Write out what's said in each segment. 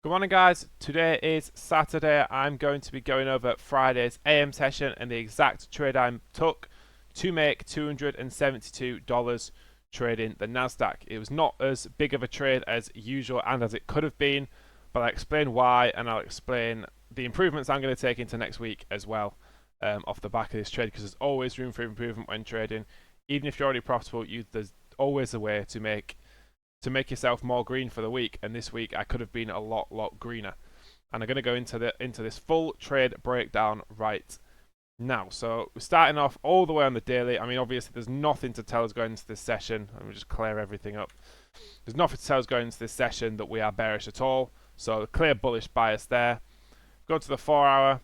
Good morning, guys. Today is Saturday. I'm going to be going over Friday's AM session and the exact trade I took to make $272 trading the Nasdaq. It was not as big of a trade as usual and as it could have been, but I'll explain why and I'll explain the improvements I'm going to take into next week as well, off the back of this trade, because there's always room for improvement when trading. Even if you're already profitable, there's always a way to make yourself more green for the week, and this week I could have been a lot greener. And I'm going to go into this full trade breakdown right now. So we're starting off all the way on the daily. I mean, obviously there's nothing to tell us going into this session. Let me just clear everything up. There's nothing to tell us going into this session that we are bearish at all. So clear bullish bias there. Go to the 4 hour.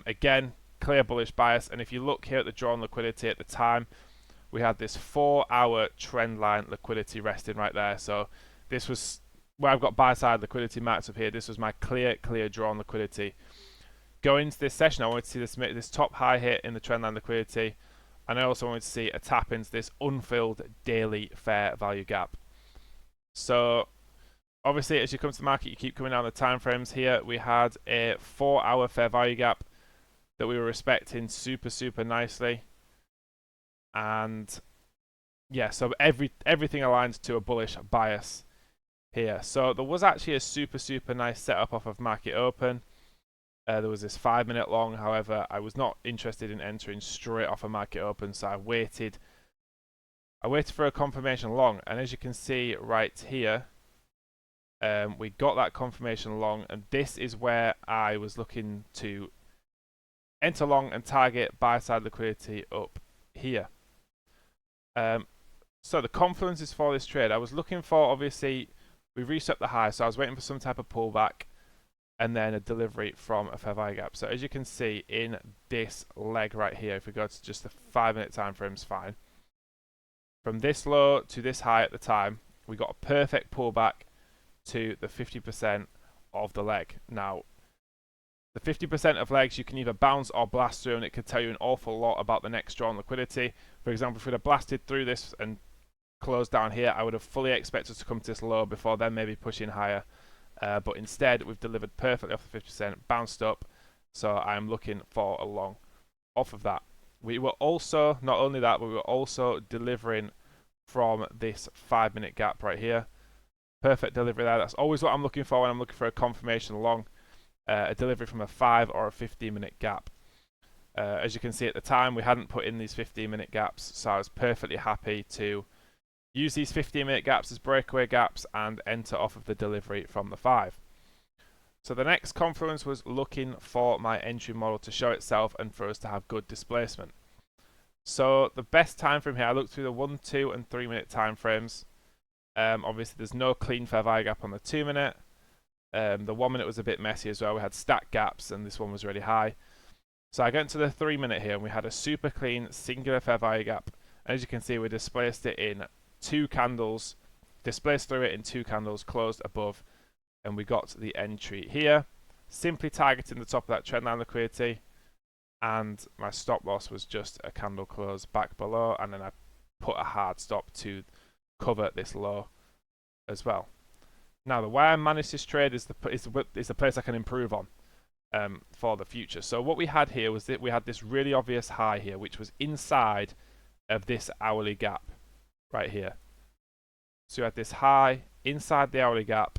Again, clear bullish bias. And if you look here at the drawn liquidity at the time, we had this 4 hour trend line liquidity resting right there. So this was where I've got buy side liquidity marked up here. This was my clear drawn liquidity. Going into this session, I wanted to see this top high hit in the trend line liquidity, and I also wanted to see a tap into this unfilled daily fair value gap. So obviously, as you come to the market, you keep coming down the time frames. Here we had a 4 hour fair value gap that we were respecting super nicely. And yeah, so everything aligns to a bullish bias here. So there was actually a super nice setup off of market open. There was this 5 minute long. However, I was not interested in entering straight off a market open, so I waited for a confirmation long, and as you can see right here, we got that confirmation long, and this is where I was looking to enter long and target buy side liquidity up here. So the confluences for this trade, I was looking for, obviously, we reset the high, so I was waiting for some type of pullback and then a delivery from a fair value gap. So as you can see in this leg right here, if we go to just the 5 minute time frame, is fine. From this low to this high at the time, we got a perfect pullback to the 50% of the leg. Now, the 50% of legs you can either bounce or blast through, and it could tell you an awful lot about the next drawn liquidity. For example, if we'd have blasted through this and closed down here, I would have fully expected to come to this low before then maybe pushing higher. But instead, we've delivered perfectly off the 50%, bounced up. So I'm looking for a long off of that. We were also, not only that, but we were also delivering from this 5 minute gap right here. Perfect delivery there. That's always what I'm looking for when I'm looking for a confirmation long. A delivery from a 5 or a 15 minute gap. As you can see at the time, we hadn't put in these 15 minute gaps, so I was perfectly happy to use these 15 minute gaps as breakaway gaps and enter off of the delivery from the 5. So the next confluence was looking for my entry model to show itself and for us to have good displacement. So the best time frame here, I looked through the 1, 2 and 3 minute time frames. Obviously there's no clean fair value gap on the 2 minute. The 1 minute was a bit messy as well. We had stacked gaps and this one was really high. So I got into the 3 minute here and we had a super clean singular fair value gap. And as you can see, we displaced it in 2 candles, displaced through it in 2 candles, closed above, and we got the entry here. Simply targeting the top of that trendline liquidity, and my stop loss was just a candle close back below, and then I put a hard stop to cover this low as well. Now, the way I manage this trade is the place I can improve on for the future. So what we had here was that we had this really obvious high here, which was inside of this hourly gap right here. So we had this high inside the hourly gap,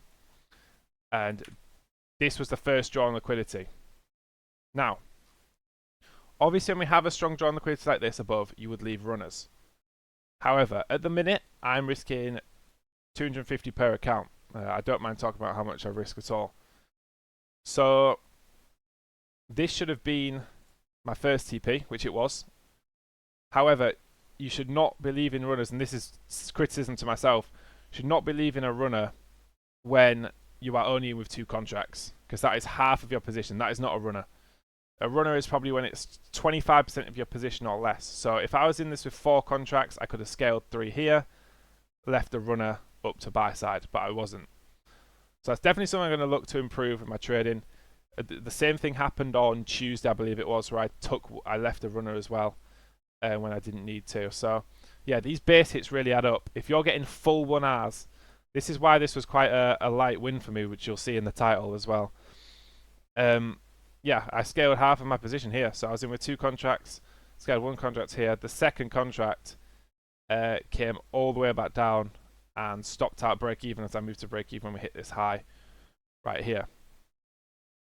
and this was the first drawn liquidity. Now, obviously when we have a strong drawn liquidity like this above, you would leave runners. However, at the minute, I'm risking 250 per account. I don't mind talking about how much I risk at all. So this should have been my first TP, which it was. However, you should not believe in runners, and this is criticism to myself, should not believe in a runner when you are only with 2 contracts, because that is half of your position. That is not a runner. A runner is probably when it's 25% of your position or less. So if I was in this with 4 contracts, I could have scaled 3 here, left the runner up to buy side, but I wasn't. So that's definitely something I'm going to look to improve in my trading. The same thing happened on Tuesday, I believe it was, where I left a runner as well when I didn't need to. So yeah, these base hits really add up. If you're getting full 1Rs This is why this was quite a light win for me, which you'll see in the title as well. Yeah, I scaled half of my position here. So I was in with 2 contracts, scaled 1 contract here. The second contract came all the way back down and stopped out break even as I moved to break even when we hit this high right here.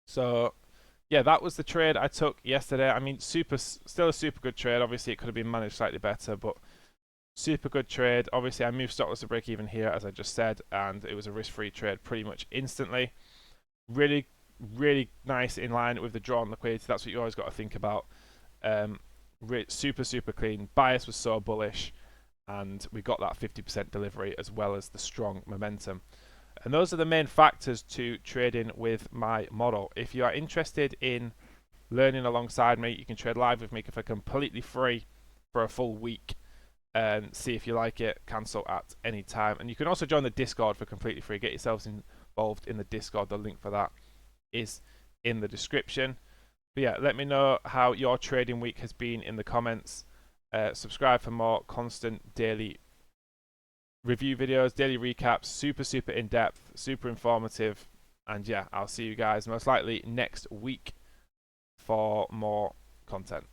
So yeah, that was the trade I took yesterday. I mean, still a super good trade. Obviously, it could have been managed slightly better, but super good trade. Obviously, I moved stop loss to break even here, as I just said, and it was a risk-free trade pretty much instantly. Really, really nice in line with the draw on liquidity. That's what you always got to think about. Super clean. Bias was so bullish, and we got that 50% delivery as well as the strong momentum. And those are the main factors to trading with my model. If you are interested in learning alongside me, you can trade live with me for completely free for a full week and see if you like it. Cancel at any time. And you can also join the Discord for completely free. Get yourselves involved in the Discord. The link for that is in the description. But yeah, let me know how your trading week has been in the comments. Subscribe for more constant daily review videos, daily recaps, super in-depth, super informative. And yeah, I'll see you guys most likely next week for more content.